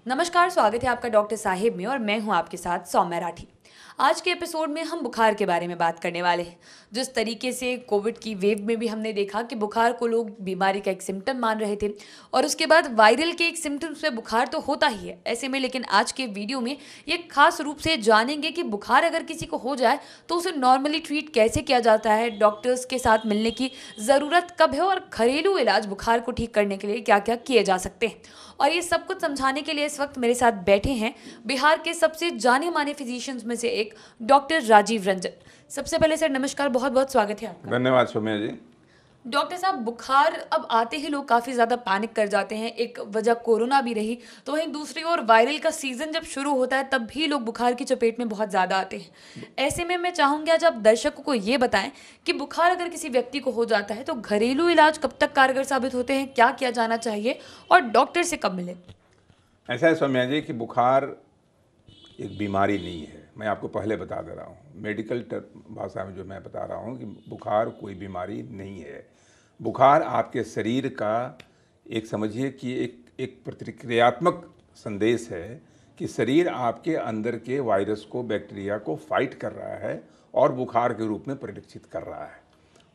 नमस्कार, स्वागत है आपका डॉक्टर साहिब में और मैं हूं आपके साथ सौम्या राठी। आज के एपिसोड में हम बुखार के बारे में बात करने वाले हैं। जिस तरीके से कोविड की वेव में भी हमने देखा कि बुखार को लोग बीमारी का एक सिम्टम मान रहे थे और उसके बाद वायरल के एक सिम्टम्स में बुखार तो होता ही है। ऐसे में लेकिन आज के वीडियो में ये खास रूप से जानेंगे कि बुखार अगर किसी को हो जाए तो उसे नॉर्मली ट्रीट कैसे किया जाता है, डॉक्टर्स के साथ मिलने की ज़रूरत कब है और घरेलू इलाज बुखार को ठीक करने के लिए क्या क्या किए जा सकते हैं। और ये सब कुछ समझाने के लिए इस वक्त मेरे साथ बैठे हैं बिहार के सबसे जाने माने फिजिशियंस में से एक डॉक्टर राजीव रंजन। सबसे पहले सर नमस्कार, बहुत बहुत स्वागत है आपका। धन्यवाद सौम्या जी। डॉक्टर साहब, बुखार अब आते ही लोग काफ़ी ज़्यादा पैनिक कर जाते हैं। एक वजह कोरोना भी रही, तो वहीं दूसरी ओर वायरल का सीज़न जब शुरू होता है तब भी लोग बुखार की चपेट में बहुत ज़्यादा आते हैं। ऐसे में मैं चाहूँगी आज आप दर्शकों को ये बताएं कि बुखार अगर किसी व्यक्ति को हो जाता है तो घरेलू इलाज कब तक कारगर साबित होते हैं, क्या किया जाना चाहिए और डॉक्टर से कब मिले। ऐसा है सौम्या जी कि बुखार एक बीमारी नहीं है। मैं आपको पहले बता दे रहा हूँ, मेडिकल भाषा में जो मैं बता रहा हूँ कि बुखार कोई बीमारी नहीं है। बुखार आपके शरीर का एक समझिए कि एक प्रतिक्रियात्मक संदेश है कि शरीर आपके अंदर के वायरस को, बैक्टीरिया को फाइट कर रहा है और बुखार के रूप में परिलक्षित कर रहा है।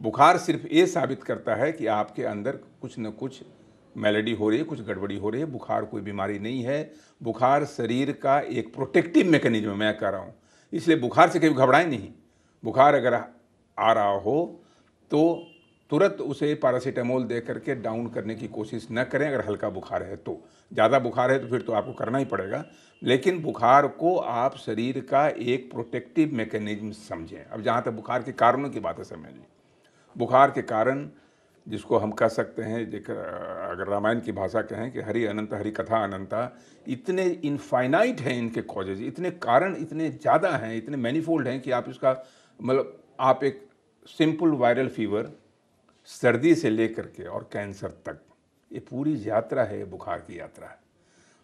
बुखार सिर्फ ये साबित करता है कि आपके अंदर कुछ न कुछ मेलेडी हो रही है, कुछ गड़बड़ी हो रही है। बुखार कोई बीमारी नहीं है। बुखार शरीर का एक प्रोटेक्टिव मैकेनिज्म मैं कह रहा हूँ, इसलिए बुखार से कभी घबराएं नहीं। बुखार अगर आ रहा हो तो तुरंत उसे पैरासीटामोल दे करके डाउन करने की कोशिश न करें। अगर हल्का बुखार है तो, ज़्यादा बुखार है तो फिर तो आपको करना ही पड़ेगा। लेकिन बुखार को आप शरीर का एक प्रोटेक्टिव मैकेनिज्म समझें। अब जहाँ तक बुखार के कारणों की बात है समझ लीजिए, बुखार के कारण जिसको हम कह सकते हैं, अगर रामायण की भाषा कहें कि हरि अनंत हरि कथा अनंता, इतने इनफाइनाइट हैं इनके कॉजेज, इतने कारण इतने ज़्यादा हैं, इतने मैनीफोल्ड हैं कि आप इसका मतलब आप एक सिंपल वायरल फीवर, सर्दी से लेकर के और कैंसर तक, ये पूरी यात्रा है, बुखार की यात्रा है।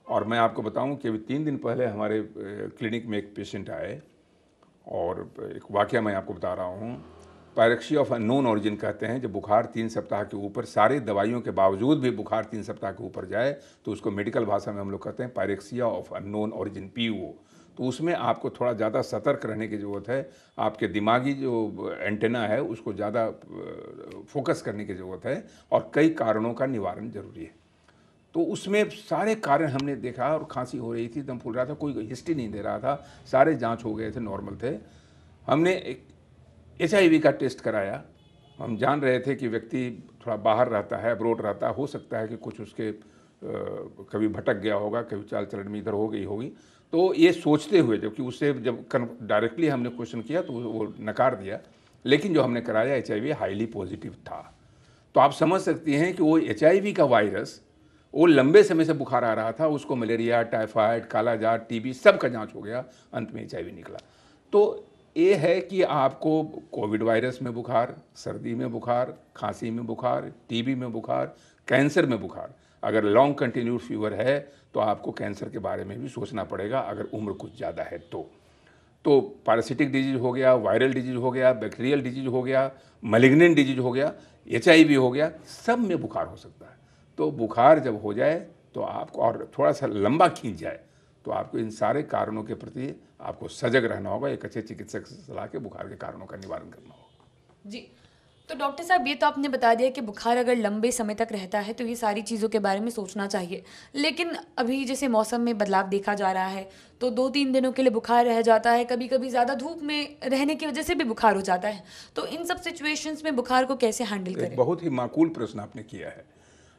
और मैं आपको बताऊं कि अभी 3 दिन पहले हमारे क्लिनिक में एक पेशेंट आए और एक वाकया मैं आपको बता रहा हूं। पायरेक्सिया ऑफ अननोन ऑरिजिन कहते हैं, जब बुखार 3 सप्ताह के ऊपर, सारे दवाइयों के बावजूद भी बुखार 3 सप्ताह के ऊपर जाए तो उसको मेडिकल भाषा में हम लोग कहते हैं pyrexia of unknown origin, PO। तो उसमें आपको थोड़ा ज़्यादा सतर्क रहने की ज़रूरत है। आपके दिमागी जो एंटेना है उसको ज़्यादा फोकस करने की ज़रूरत है और कई कारणों का निवारण जरूरी है। तो उसमें सारे कारण हमने देखा और खांसी हो रही थी, दम फूल रहा था, कोई हिस्ट्री नहीं दे रहा था, सारे जांच हो गए थे, नॉर्मल थे। हमने एक HIV का टेस्ट कराया। हम जान रहे थे कि व्यक्ति थोड़ा बाहर रहता है, अब्रोड रहता है, हो सकता है कि कुछ उसके कभी भटक गया होगा, कभी चाल चलन में इधर हो गई होगी। तो ये सोचते हुए, जबकि उससे जब डायरेक्टली हमने क्वेश्चन किया तो वो नकार दिया, लेकिन जो हमने कराया HIV हाईली पॉजिटिव था। तो आप समझ सकती हैं कि वो HIV का वायरस, वो लंबे समय से बुखार आ रहा था, उसको मलेरिया, टाइफाइड, कालाजार, TB सब का जांच हो गया, अंत में HIV निकला। तो ये है कि आपको कोविड वायरस में बुखार, सर्दी में बुखार, खांसी में बुखार, TB में बुखार, कैंसर में बुखार, अगर लॉन्ग कंटिन्यूड फीवर है तो आपको कैंसर के बारे में भी सोचना पड़ेगा अगर उम्र कुछ ज़्यादा है तो पैरासिटिक डिजीज हो गया, वायरल डिजीज हो गया, बैक्टीरियल डिजीज हो गया, मैलिग्नेंट डिजीज हो गया, HIV हो गया, सब में बुखार हो सकता है। तो बुखार जब हो जाए तो आपको, और थोड़ा सा लंबा खींच जाए, तो आपको इन सारे कारणों के प्रति आपको सजग रहना होगा। एक अच्छे चिकित्सक से सलाह के बुखार के कारणों का निवारण करना होगा। जी, तो डॉक्टर साहब, ये तो आपने बता दिया कि बुखार अगर लंबे समय तक रहता है तो ये सारी चीज़ों के बारे में सोचना चाहिए। लेकिन अभी जैसे मौसम में बदलाव देखा जा रहा है तो 2-3 दिनों के लिए बुखार रह जाता है, कभी कभी ज़्यादा धूप में रहने की वजह से भी बुखार हो जाता है। तो इन सब सिचुएशंस में बुखार को कैसे हैंडल करें? बहुत ही माकूल प्रश्न आपने किया है।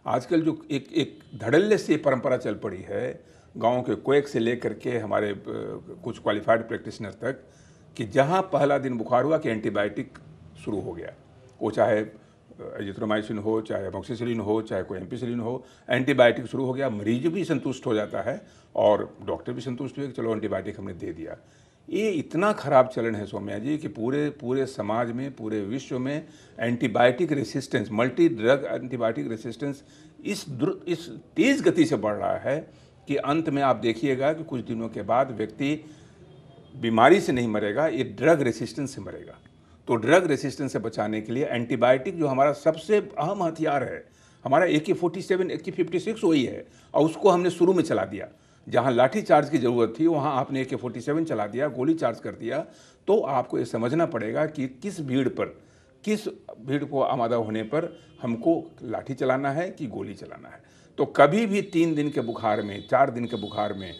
आजकल जो एक धड़ल्ले से परंपरा चल पड़ी है, गाँव के कोएक से लेकर के हमारे कुछ क्वालिफाइड प्रैक्टिशनर तक, कि जहाँ पहला दिन बुखार हुआ कि एंटीबायोटिक शुरू हो गया, वो चाहे एजिथ्रोमाइसिन हो, चाहे अमोक्सिसिलिन हो, चाहे कोई एम्पिसिलिन हो, एंटीबायोटिक शुरू हो गया। मरीज भी संतुष्ट हो जाता है और डॉक्टर भी संतुष्ट हुए कि चलो एंटीबायोटिक हमने दे दिया। ये इतना खराब चलन है सौम्या जी कि पूरे समाज में, पूरे विश्व में antibiotic resistance, multi drug antibiotic resistance इस तेज़ गति से बढ़ रहा है कि अंत में आप देखिएगा कि कुछ दिनों के बाद व्यक्ति बीमारी से नहीं मरेगा, ये ड्रग रेसिस्टेंस से मरेगा। तो ड्रग रेसिस्टेंस से बचाने के लिए एंटीबायोटिक जो हमारा सबसे अहम हथियार है, हमारा AK-47, AK-56 वही है, और उसको हमने शुरू में चला दिया। जहाँ लाठी चार्ज की ज़रूरत थी वहाँ आपने AK-47 चला दिया, गोली चार्ज कर दिया। तो आपको ये समझना पड़ेगा कि किस भीड़ को आमादा होने पर हमको लाठी चलाना है कि गोली चलाना है। तो कभी भी 3 दिन के बुखार में, 4 दिन के बुखार में,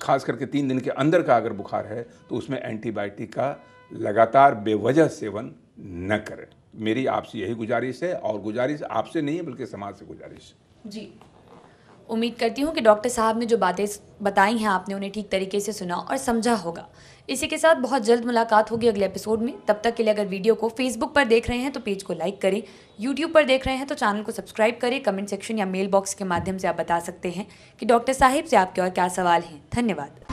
खास करके 3 दिन के अंदर का अगर बुखार है तो उसमें एंटीबायोटिक का लगातार बेवजह सेवन न करें। मेरी आपसे यही गुजारिश है, और गुजारिश आपसे नहीं है बल्कि समाज से गुजारिश है। जी, उम्मीद करती हूँ कि डॉक्टर साहब ने जो बातें बताई हैं आपने उन्हें ठीक तरीके से सुना और समझा होगा। इसी के साथ बहुत जल्द मुलाकात होगी अगले एपिसोड में। तब तक के लिए अगर वीडियो को फेसबुक पर देख रहे हैं तो पेज को लाइक करें, यूट्यूब पर देख रहे हैं तो चैनल को सब्सक्राइब करें। कमेंट सेक्शन या मेल बॉक्स के माध्यम से आप बता सकते हैं कि डॉक्टर साहिब से आपके और क्या सवाल हैं। धन्यवाद।